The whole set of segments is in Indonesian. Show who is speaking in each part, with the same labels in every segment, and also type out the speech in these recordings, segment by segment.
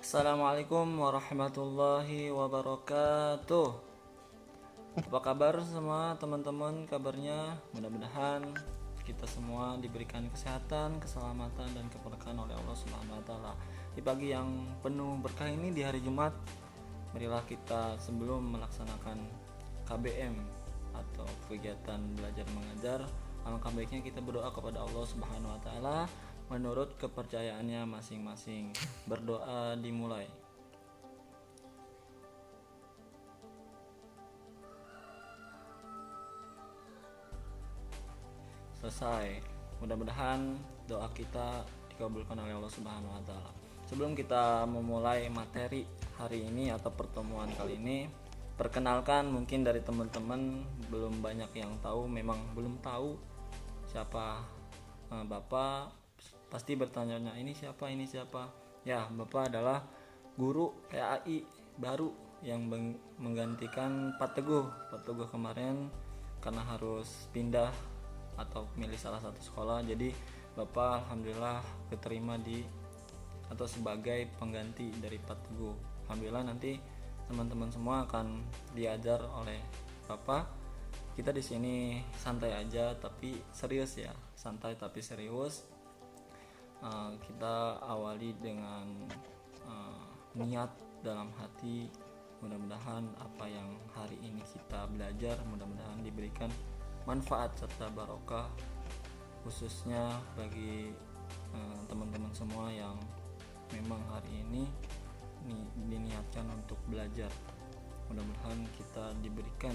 Speaker 1: Assalamualaikum warahmatullahi wabarakatuh. Apa kabar semua teman-teman? Kabarnya mudah-mudahan kita semua diberikan kesehatan, keselamatan dan keberkahan oleh Allah Subhanahu wa taala. Di pagi yang penuh berkah ini di hari Jumat, marilah kita sebelum melaksanakan KBM atau kegiatan belajar mengajar, alangkah baiknya kita berdoa kepada Allah Subhanahu wa taala menurut kepercayaannya masing-masing. Berdoa dimulai. Selesai. Mudah-mudahan doa kita dikabulkan oleh Allah Subhanahu wa taala. Sebelum kita memulai materi hari ini atau pertemuan kali ini, perkenalkan mungkin dari teman-teman belum banyak yang tahu, memang belum tahu siapa Bapak. Pasti bertanya, ini siapa? Ya, Bapak adalah guru PAI baru yang menggantikan Pak Teguh. Pak Teguh kemarin karena harus pindah atau milih salah satu sekolah, jadi Bapak alhamdulillah keterima di atau sebagai pengganti dari Pak Teguh. Alhamdulillah nanti teman-teman semua akan diajar oleh Bapak. Kita di sini santai aja tapi serius ya, santai tapi serius. Kita awali dengan niat dalam hati. Mudah-mudahan apa yang hari ini kita belajar mudah-mudahan diberikan manfaat serta barokah, khususnya bagi teman-teman semua yang memang hari ini diniatkan untuk belajar. Mudah-mudahan kita diberikan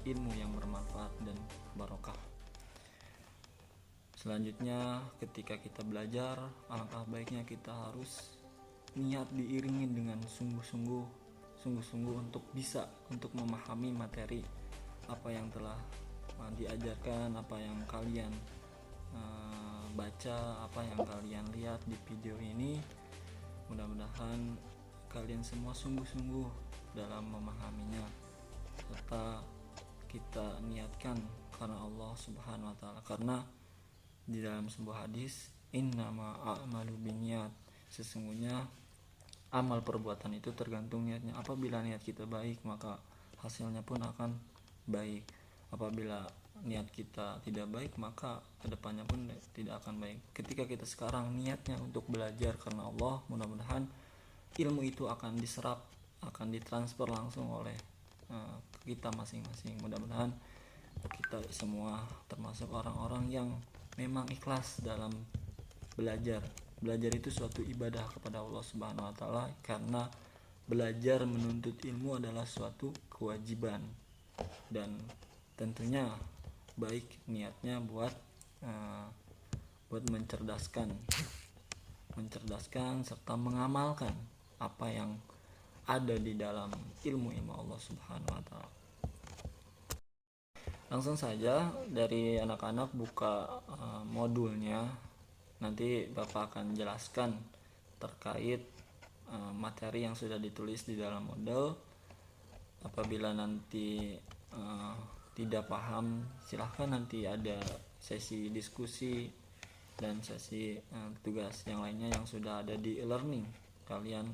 Speaker 1: ilmu yang bermanfaat dan barokah. Selanjutnya, ketika kita belajar, alangkah baiknya kita harus niat diiringi dengan sungguh-sungguh untuk bisa untuk memahami materi apa yang telah diajarkan, apa yang kalian baca, apa yang kalian lihat di video ini. Mudah-mudahan kalian semua sungguh-sungguh dalam memahaminya, serta kita niatkan karena Allah Subhanahu wa taala. Karena di dalam sebuah hadis, innama a'malu binniyat, sesungguhnya amal perbuatan itu tergantung niatnya. Apabila niat kita baik, maka hasilnya pun akan baik. Apabila niat kita tidak baik, maka kedepannya pun tidak akan baik. Ketika kita sekarang niatnya untuk belajar karena Allah, mudah-mudahan ilmu itu akan diserap, akan ditransfer langsung oleh kita masing-masing. Mudah-mudahan kita semua termasuk orang-orang yang memang ikhlas dalam belajar. Belajar itu suatu ibadah kepada Allah Subhanahu wa taala, karena belajar menuntut ilmu adalah suatu kewajiban, dan tentunya baik niatnya buat mencerdaskan serta mengamalkan apa yang ada di dalam ilmu Allah Subhanahu wa taala. Langsung saja dari anak-anak buka modulnya. Nanti Bapak akan jelaskan terkait materi yang sudah ditulis di dalam modul. Apabila nanti tidak paham, silahkan nanti ada sesi diskusi dan sesi tugas yang lainnya yang sudah ada di e-learning. Kalian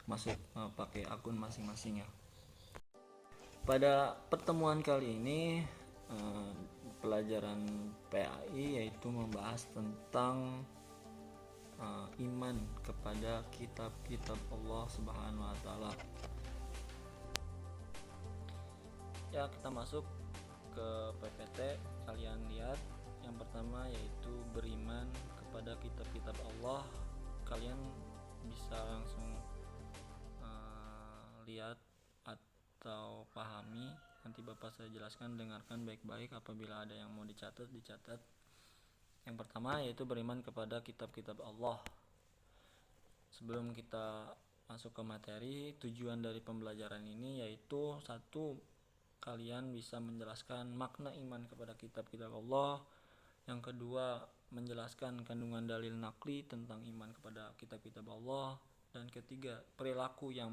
Speaker 1: masuk pakai akun masing-masing ya. Pada pertemuan kali ini pelajaran PAI yaitu membahas tentang iman kepada kitab-kitab Allah Subhanahu wa taala. Ya, kita masuk ke PPT. Kalian lihat yang pertama yaitu beriman kepada kitab-kitab Allah. Kalian bisa langsung lihat atau pahami. Nanti Bapak saya jelaskan, dengarkan baik-baik. Apabila ada yang mau dicatat. Yang pertama yaitu beriman kepada kitab-kitab Allah. Sebelum kita masuk ke materi, tujuan dari pembelajaran ini yaitu satu, kalian bisa menjelaskan makna iman kepada kitab-kitab Allah. Yang kedua, menjelaskan kandungan dalil nakli tentang iman kepada kitab-kitab Allah. Dan ketiga, perilaku yang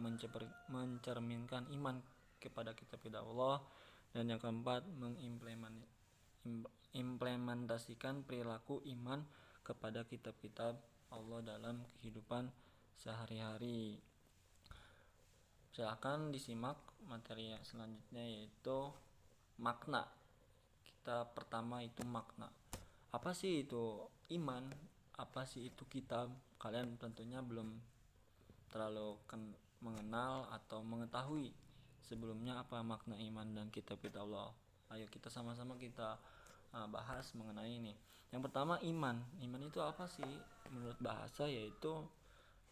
Speaker 1: mencerminkan iman kepada kitab-kitab Allah. Dan yang keempat, mengimplementasikan perilaku iman kepada kitab-kitab Allah dalam kehidupan sehari-hari. Silakan disimak materi yang selanjutnya, yaitu makna. Kita pertama itu makna. Apa sih itu iman? Apa sih itu kitab? Kalian tentunya belum terlalu mengenal atau mengetahui sebelumnya apa makna iman dan kitab-kitab Allah. Ayo kita sama-sama kita bahas mengenai ini. Yang pertama, iman. Iman itu apa sih? Menurut bahasa yaitu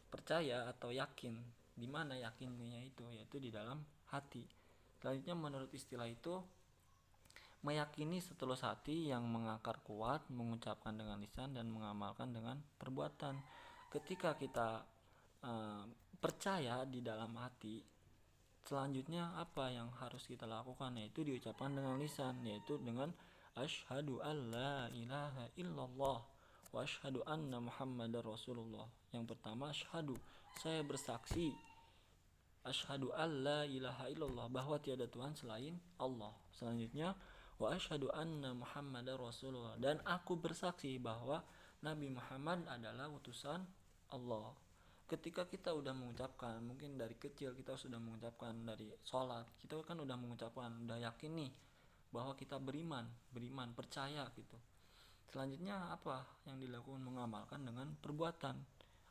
Speaker 1: percaya atau yakin. Di mana yakinnya itu? Yaitu di dalam hati. Selanjutnya menurut istilah itu meyakini setulus hati yang mengakar kuat, mengucapkan dengan lisan dan mengamalkan dengan perbuatan. Ketika kita percaya di dalam hati, selanjutnya apa yang harus kita lakukan? Yaitu diucapkan dengan lisan, yaitu dengan asyhadu alla ilaha illallah wa asyhadu anna muhammadar rasulullah. Yang pertama, asyhadu, saya bersaksi, asyhadu alla ilaha illallah, bahwa tiada Tuhan selain Allah. Selanjutnya, wa asyhadu anna muhammadar rasulullah, dan aku bersaksi bahwa Nabi Muhammad adalah utusan Allah. Ketika kita udah mengucapkan, mungkin dari kecil kita sudah mengucapkan, dari sholat kita kan udah mengucapkan, udah yakin nih bahwa kita beriman, percaya gitu. Selanjutnya apa yang dilakukan? Mengamalkan dengan perbuatan.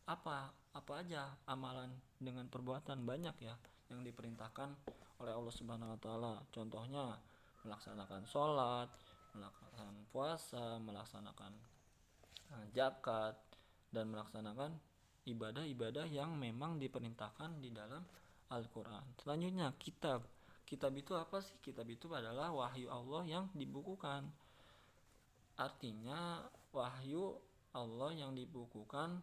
Speaker 1: Apa aja amalan dengan perbuatan? Banyak ya yang diperintahkan oleh Allah Subhanahu wa taala. Contohnya melaksanakan sholat, melaksanakan puasa, melaksanakan zakat, dan melaksanakan ibadah-ibadah yang memang diperintahkan di dalam Al-Quran. Selanjutnya, kitab. Kitab itu apa sih? Kitab itu adalah wahyu Allah yang dibukukan. Artinya wahyu Allah yang dibukukan,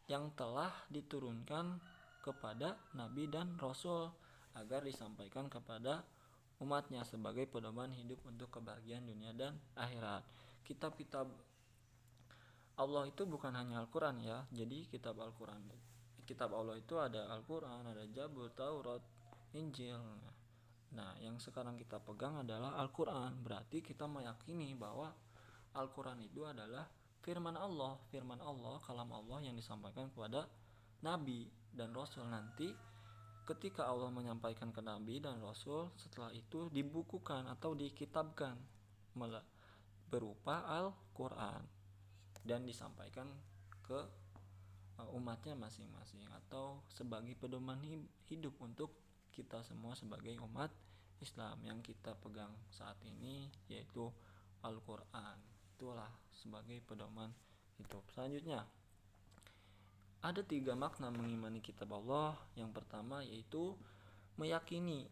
Speaker 1: yang telah diturunkan kepada Nabi dan Rasul agar disampaikan kepada umatnya sebagai pedoman hidup untuk kebahagiaan dunia dan akhirat. Kitab-kitab Allah itu bukan hanya Al-Quran ya. Jadi kitab Al-Quran, kitab Allah itu ada Al-Quran, ada Zabur, Taurat, Injil. Nah, yang sekarang kita pegang adalah Al-Quran. Berarti kita meyakini bahwa Al-Quran itu adalah firman Allah, kalam Allah yang disampaikan kepada Nabi dan Rasul. Nanti ketika Allah menyampaikan ke Nabi dan Rasul, setelah itu dibukukan atau dikitabkan berupa Al-Quran dan disampaikan ke umatnya masing-masing, atau sebagai pedoman hidup untuk kita semua sebagai umat Islam yang kita pegang saat ini, yaitu Al-Quran. Itulah sebagai pedoman hidup. Selanjutnya, ada 3 makna mengimani kitab Allah. Yang pertama yaitu meyakini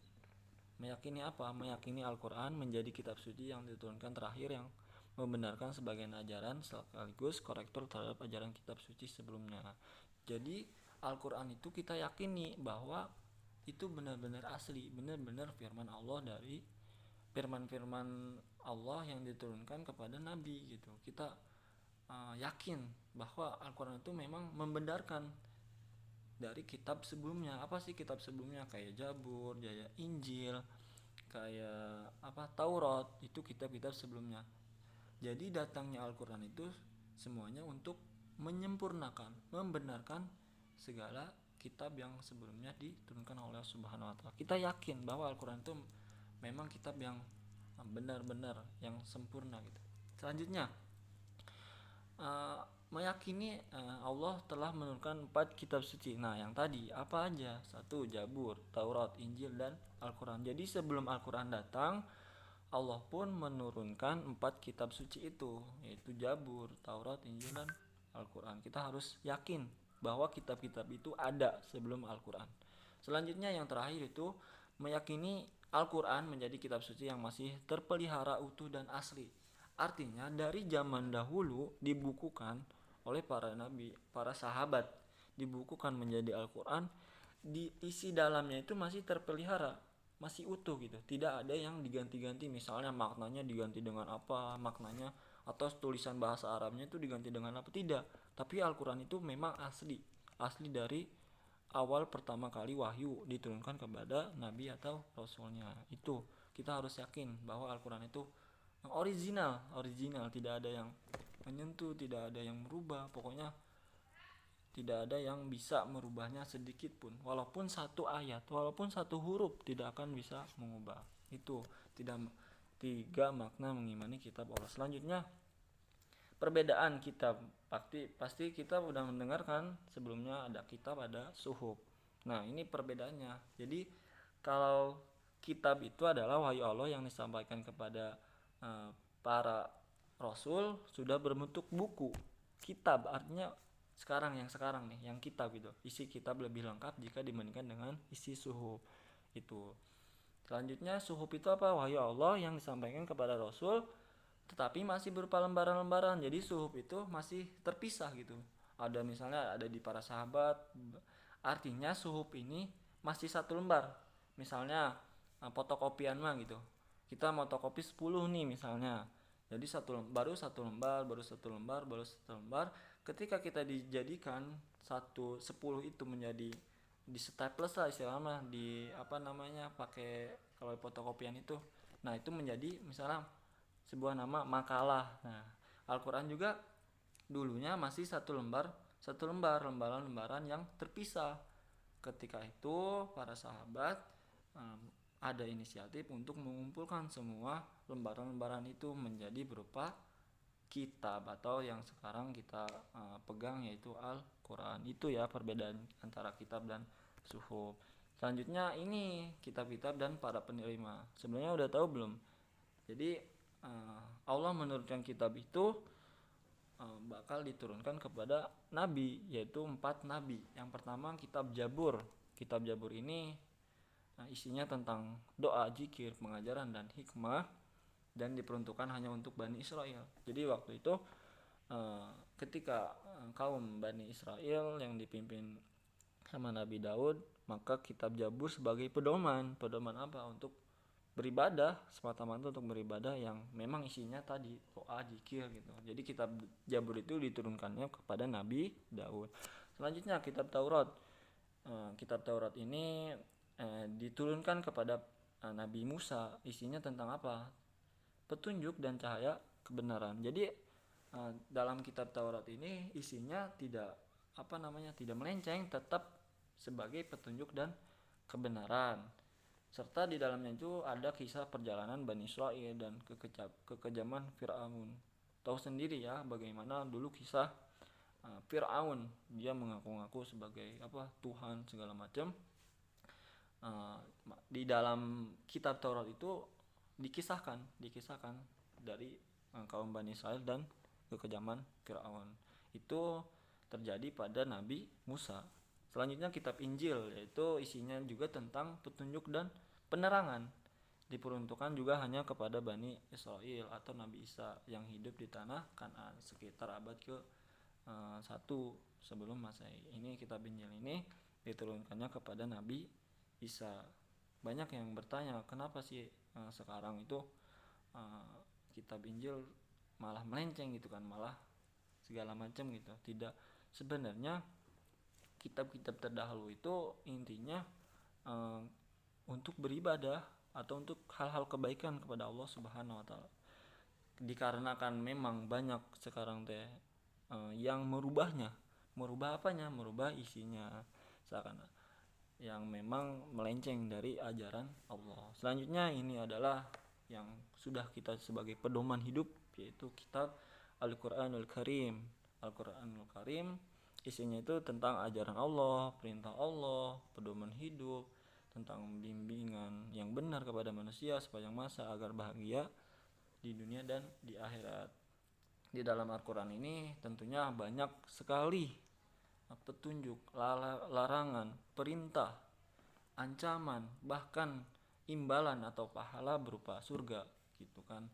Speaker 1: apa? Meyakini Al-Quran menjadi kitab suci yang diturunkan terakhir, yang membenarkan sebagian ajaran sekaligus korektur terhadap ajaran kitab suci sebelumnya. Jadi Al-Quran itu kita yakini bahwa itu benar-benar asli, benar-benar firman Allah, dari firman-firman Allah yang diturunkan kepada Nabi gitu. Kita yakin bahwa Al-Quran itu memang membenarkan dari kitab sebelumnya. Apa sih kitab sebelumnya? Kayak Zabur, kayak Injil, kayak Taurat, itu kitab-kitab sebelumnya. Jadi datangnya Al-Quran itu semuanya untuk menyempurnakan, membenarkan segala kitab yang sebelumnya diturunkan oleh Subhanahu wa taala. Kita yakin bahwa Al-Quran itu memang kitab yang benar-benar, yang sempurna gitu. Selanjutnya, meyakini Allah telah menurunkan 4 kitab suci. Nah, yang tadi apa aja? 1. Zabur, Taurat, Injil, dan Al-Quran. Jadi sebelum Al-Quran datang, Allah pun menurunkan 4 kitab suci itu, yaitu Zabur, Taurat, Injil, dan Al-Quran. Kita harus yakin bahwa kitab-kitab itu ada sebelum Al-Quran. Selanjutnya, yang terakhir itu meyakini Al-Quran menjadi kitab suci yang masih terpelihara utuh dan asli. Artinya dari zaman dahulu dibukukan oleh para nabi, para sahabat, dibukukan menjadi Al-Quran, isi dalamnya itu masih terpelihara, masih utuh gitu, tidak ada yang diganti-ganti. Misalnya maknanya diganti dengan apa, maknanya atau tulisan bahasa Arabnya itu diganti dengan apa, tidak. Tapi Al-Quran itu memang asli dari awal pertama kali wahyu diturunkan kepada Nabi atau Rasulnya. Itu kita harus yakin bahwa Al-Quran itu original, tidak ada yang menyentuh, tidak ada yang merubah, pokoknya tidak ada yang bisa merubahnya sedikit pun, walaupun satu ayat, walaupun satu huruf tidak akan bisa mengubah. Itu tiga makna mengimani kitab Allah. Selanjutnya, perbedaan kitab. Pasti kita udah mendengarkan sebelumnya ada kitab, ada suhuf. Nah, ini perbedaannya. Jadi kalau kitab itu adalah wahyu Allah yang disampaikan kepada para rasul sudah berbentuk buku. Kitab artinya sekarang nih, yang kitab itu. Isi kitab lebih lengkap jika dibandingkan dengan isi suhuf itu. Selanjutnya, suhuf itu apa? Wahyu Allah yang disampaikan kepada rasul tetapi masih berupa lembaran-lembaran. Jadi suhuf itu masih terpisah gitu. Ada misalnya ada di para sahabat. Artinya suhuf ini masih satu lembar. Misalnya fotokopian mah gitu. Kita mau fotokopi 10 nih misalnya. Jadi baru satu lembar. Ketika kita dijadikan 10 itu menjadi di staples lah istilahnya, di pakai kalau fotokopian itu. Nah, itu menjadi misalnya sebuah nama makalah. Nah, Al-Quran juga dulunya masih satu lembaran-lembaran yang terpisah. Ketika itu para sahabat ada inisiatif untuk mengumpulkan semua lembaran-lembaran itu menjadi berupa kitab atau yang sekarang kita pegang yaitu Al-Quran. Itu ya perbedaan antara kitab dan suhuf. Selanjutnya ini kitab-kitab dan para penerima. Sebenarnya udah tahu belum? Jadi Allah menurunkan kitab itu bakal diturunkan kepada nabi, yaitu 4 nabi. Yang pertama kitab Jabur. Kitab Jabur ini isinya tentang doa, zikir, pengajaran dan hikmah, dan diperuntukkan hanya untuk Bani Israel. Jadi waktu itu ketika kaum Bani Israel yang dipimpin sama Nabi Daud, maka kitab Jabur sebagai pedoman apa? Untuk beribadah, semata-mata untuk beribadah yang memang isinya tadi doa, zikir gitu. Jadi kitab Jabur itu diturunkannya kepada Nabi Daud. Selanjutnya kitab Taurat. Kitab Taurat ini diturunkan kepada Nabi Musa. Isinya tentang apa? Petunjuk dan cahaya kebenaran. Jadi dalam kitab Taurat ini isinya tidak melenceng, tetap sebagai petunjuk dan kebenaran. Serta di dalamnya itu ada kisah perjalanan Bani Israil dan kekejaman Fir'aun. Tahu sendiri ya bagaimana dulu kisah Fir'aun. Dia mengaku-ngaku sebagai Tuhan segala macam. Di dalam kitab Taurat itu dikisahkan dari kaum Bani Israil dan kekejaman Fir'aun. Itu terjadi pada Nabi Musa. Selanjutnya kitab Injil, yaitu isinya juga tentang petunjuk dan penerangan. Diperuntukkan juga hanya kepada Bani Israel atau Nabi Isa yang hidup di tanah Kanaan sekitar abad ke-1 sebelum Masehi. Ini kitab Injil ini diturunkannya kepada Nabi Isa. Banyak yang bertanya, kenapa sih sekarang itu kitab Injil malah melenceng gitu kan, malah segala macam gitu. Tidak, sebenarnya kitab-kitab terdahulu itu intinya untuk beribadah atau untuk hal-hal kebaikan kepada Allah Subhanahu wa taala. Dikarenakan memang banyak sekarang yang merubahnya. Merubah apanya? Merubah isinya. Seakan yang memang melenceng dari ajaran Allah. Selanjutnya ini adalah yang sudah kita sebagai pedoman hidup, yaitu kitab Al-Qur'anul Karim. Al-Qur'anul Karim isinya itu tentang ajaran Allah, perintah Allah, pedoman hidup, tentang bimbingan yang benar kepada manusia sepanjang masa agar bahagia di dunia dan di akhirat. Di dalam Al-Quran ini tentunya banyak sekali petunjuk, larangan, perintah, ancaman, bahkan imbalan atau pahala berupa surga gitu kan.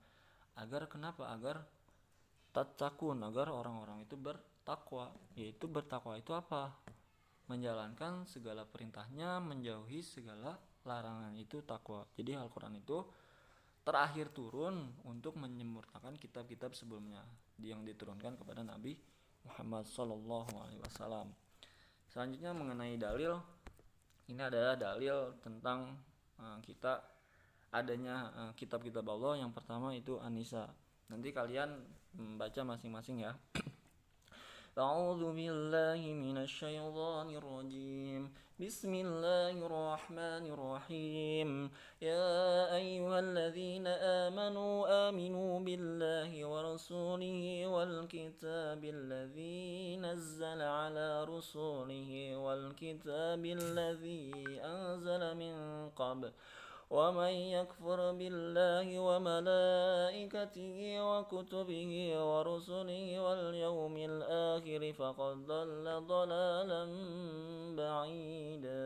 Speaker 1: Agar kenapa? Agar tattaqun, agar orang-orang itu bertakwa. Yaitu bertakwa itu apa? Menjalankan segala perintahnya, menjauhi segala larangan, itu takwa. Jadi Al-Quran itu terakhir turun untuk menyempurnakan kitab-kitab sebelumnya yang diturunkan kepada Nabi Muhammad SAW. Selanjutnya mengenai dalil, ini adalah dalil tentang kita adanya kitab-kitab Allah. Yang pertama itu An-Nisa. Nanti kalian membaca masing-masing ya. أعوذ بالله من الشيطان الرجيم. بسم الله الرحمن الرحيم. يا أيها الذين آمنوا بالله ورسوله والكتاب الذي نزل على رسوله والكتاب الذي أنزل من قبل ومن يكفر بالله وملائكته وكتبه ورسله واليوم الآخر فقد ضل ضلالا بعيدا.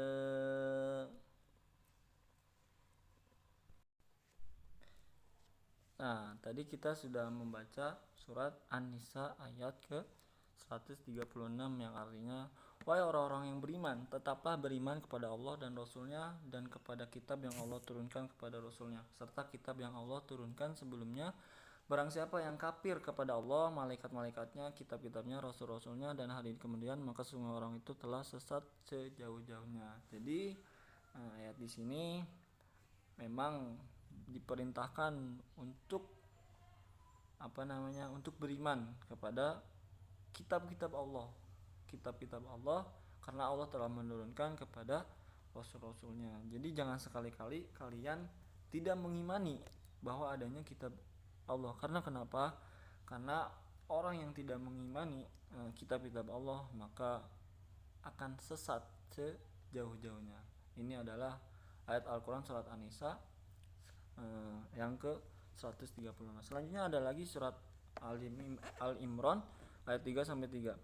Speaker 1: Nah, tadi kita sudah membaca surat An-Nisa ayat ke 136 yang artinya, wahai orang-orang yang beriman, tetaplah beriman kepada Allah dan Rasulnya dan kepada kitab yang Allah turunkan kepada Rasulnya serta kitab yang Allah turunkan sebelumnya. Barang siapa yang kafir kepada Allah, malaikat-malaikatnya, kitab-kitabnya, rasul-rasulnya dan hari kemudian, maka semua orang itu telah sesat sejauh-jauhnya. Jadi ayat di sini memang diperintahkan untuk untuk beriman kepada kitab-kitab Allah, karena Allah telah menurunkan kepada rasul-rasulnya. Jadi jangan sekali-kali kalian tidak mengimani bahwa adanya kitab Allah. Karena kenapa? Karena orang yang tidak mengimani kitab-kitab Allah maka akan sesat sejauh-jauhnya. Ini adalah ayat Al-Quran surat An-Nisa yang ke 136. Selanjutnya ada lagi surat Al-Imran ayat 3-3.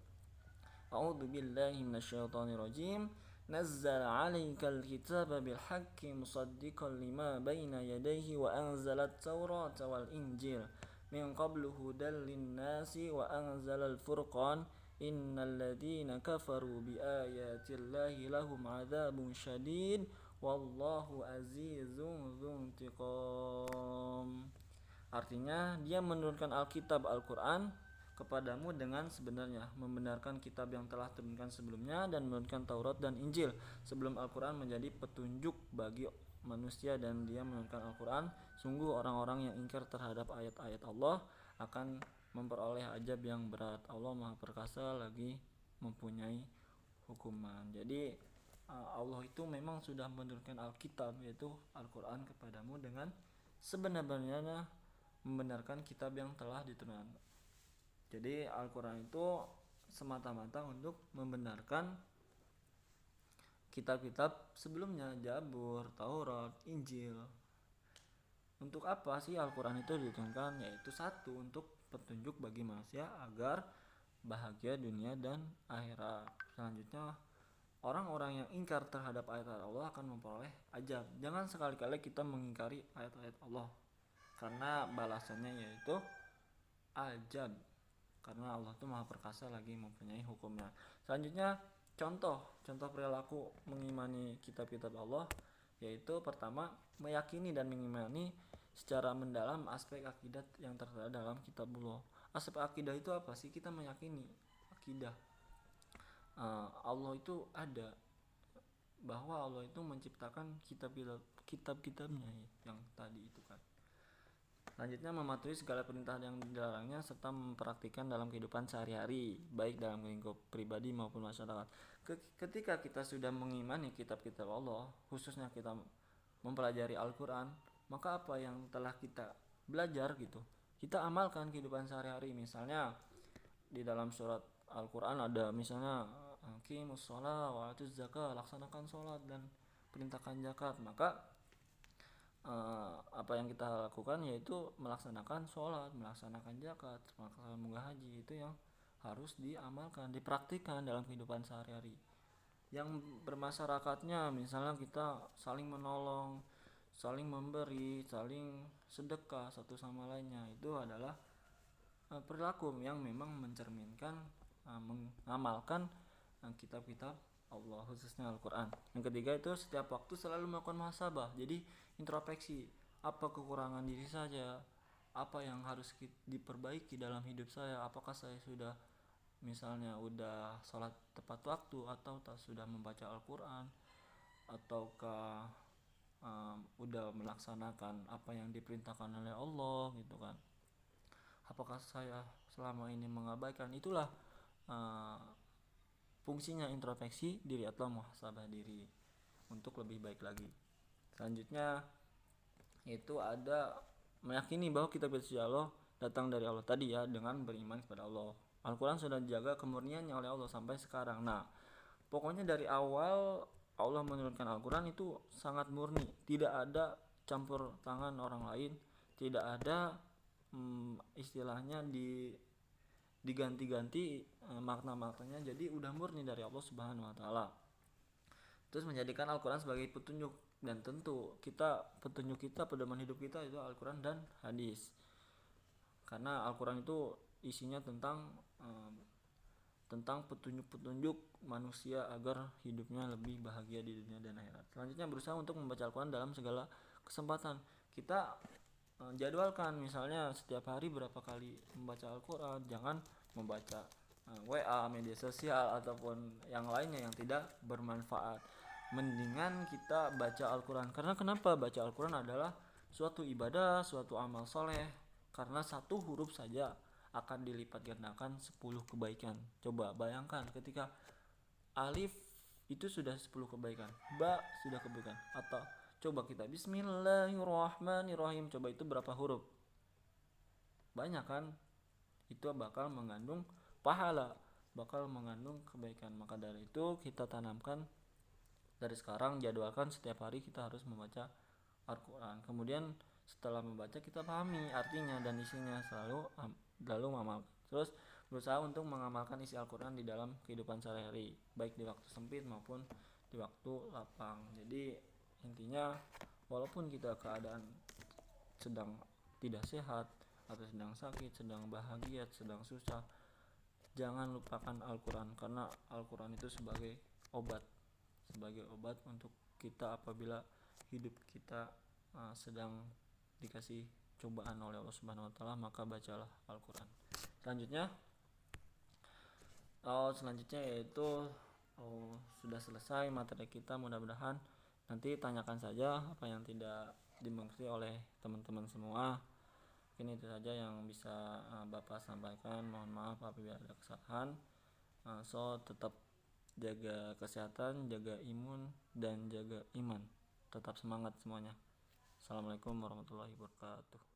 Speaker 1: A'udzu billahi minasyaitonir rajim. نزل عليك الكتاب بالحق مصدقا لما بين يديه وأنزل التوراة والإنجيل من قبل هدى للناس وأنزل الفرقان إن الذين كفروا بآيات الله لهم عذاب شديد Wallahu azizun dzuntiqam. Artinya dia menurunkan Alkitab Al-Quran kepadamu dengan sebenarnya, membenarkan kitab yang telah turunkan sebelumnya dan menurunkan Taurat dan Injil sebelum Al-Quran menjadi petunjuk bagi manusia. Dan dia menurunkan Al-Quran. Sungguh orang-orang yang ingkar terhadap ayat-ayat Allah akan memperoleh azab yang berat. Allah Maha Perkasa lagi mempunyai hukuman. Jadi Allah itu memang sudah menurunkan Alkitab yaitu Al-Quran kepadamu dengan sebenarnya membenarkan kitab yang telah diturunkan. Jadi Al-Quran itu semata-mata untuk membenarkan kitab-kitab sebelumnya, Zabur, Taurat, Injil. Untuk apa sih Al-Quran itu diturunkan? Yaitu satu, untuk petunjuk bagi manusia agar bahagia dunia dan akhirat. Selanjutnya, orang-orang yang ingkar terhadap ayat-ayat Allah akan memperoleh azab. Jangan sekali-kali kita mengingkari ayat-ayat Allah, karena balasannya yaitu azab. Karena Allah itu Maha Perkasa lagi mempunyai hukumnya. Selanjutnya contoh perilaku mengimani kitab-kitab Allah, yaitu pertama, meyakini dan mengimani secara mendalam aspek akidah yang tertera dalam kitabullah. Aspek akidah itu apa sih? Kita meyakini akidah Allah itu ada, bahwa Allah itu menciptakan kitab-kitabnya yang tadi itu kan. Selanjutnya, mematuhi segala perintah yang dilarangnya serta mempraktikkan dalam kehidupan sehari-hari, baik dalam lingkup pribadi maupun masyarakat. Ketika kita sudah mengimani kitab-kitab Allah, khususnya kita mempelajari Al-Quran, maka apa yang telah kita belajar gitu, kita amalkan kehidupan sehari-hari. Misalnya di dalam surat Al-Quran ada misalnya aqimus shalah wa atuz zakah, laksanakan sholat dan perintahkan zakat. Maka apa yang kita lakukan yaitu melaksanakan sholat, melaksanakan zakat, melaksanakan munggah haji. Itu yang harus diamalkan, dipraktikkan dalam kehidupan sehari-hari. Yang bermasyarakatnya misalnya kita saling menolong, saling memberi, saling sedekah satu sama lainnya, itu adalah perilaku yang memang mencerminkan mengamalkan kitab-kitab Allah, khususnya Al-Quran. Yang ketiga itu setiap waktu selalu melakukan muhasabah, jadi introspeksi, apa kekurangan diri saja, apa yang harus diperbaiki dalam hidup saya, apakah saya sudah misalnya udah sholat tepat waktu atau tak sudah membaca Al-Quran, ataukah udah melaksanakan apa yang diperintahkan oleh Allah gitu kan. Apakah saya selama ini mengabaikan? Itulah fungsinya introspeksi diri atau muhasabah diri untuk lebih baik lagi. Selanjutnya itu ada meyakini bahwa kitab suci Allah datang dari Allah tadi ya, dengan beriman kepada Allah. Al-Quran sudah dijaga kemurniannya oleh Allah sampai sekarang. Nah, pokoknya dari awal Allah menurunkan Al-Quran itu sangat murni, tidak ada campur tangan orang lain, tidak ada istilahnya diganti-ganti makna-maknanya, jadi udah murni dari Allah Subhanahu wa taala. Terus menjadikan Al-Quran sebagai petunjuk, dan tentu petunjuk kita, pedoman hidup kita itu Al-Quran dan hadis, karena Al-Quran itu isinya tentang petunjuk-petunjuk manusia agar hidupnya lebih bahagia di dunia dan akhirat. Selanjutnya berusaha untuk membaca Al-Quran dalam segala kesempatan. Kita jadwalkan misalnya setiap hari berapa kali membaca Al-Quran, jangan membaca WA, media sosial ataupun yang lainnya yang tidak bermanfaat. Mendingan kita baca Al-Quran. Karena kenapa? Baca Al-Quran adalah suatu ibadah, suatu amal soleh, karena satu huruf saja akan dilipat gandakan 10 kebaikan. Coba bayangkan ketika alif itu sudah 10 kebaikan, ba sudah kebaikan, atau coba kita Bismillahirrahmanirrahim, coba itu berapa huruf? Banyak kan? Itu bakal mengandung pahala, bakal mengandung kebaikan. Maka dari itu kita tanamkan dari sekarang, jadwalkan setiap hari kita harus membaca Al-Quran. Kemudian setelah membaca kita pahami artinya dan isinya, lalu mengamalkan. Terus berusaha untuk mengamalkan isi Al-Quran di dalam kehidupan sehari-hari, baik di waktu sempit maupun di waktu lapang. Jadi intinya, walaupun kita keadaan sedang tidak sehat atau sedang sakit, sedang bahagia, sedang susah, jangan lupakan Al-Quran, karena Al-Quran itu sebagai obat untuk kita apabila hidup kita sedang dikasih cobaan oleh Allah Subhanahu wa taala, maka bacalah Al-Quran. Selanjutnya yaitu sudah selesai materi kita. Mudah-mudahan nanti tanyakan saja apa yang tidak dimengerti oleh teman-teman semua. Mungkin itu saja yang bisa Bapak sampaikan. Mohon maaf apabila ada kesalahan. Tetap jaga kesehatan, jaga imun, dan jaga iman. Tetap semangat semuanya. Assalamualaikum warahmatullahi wabarakatuh.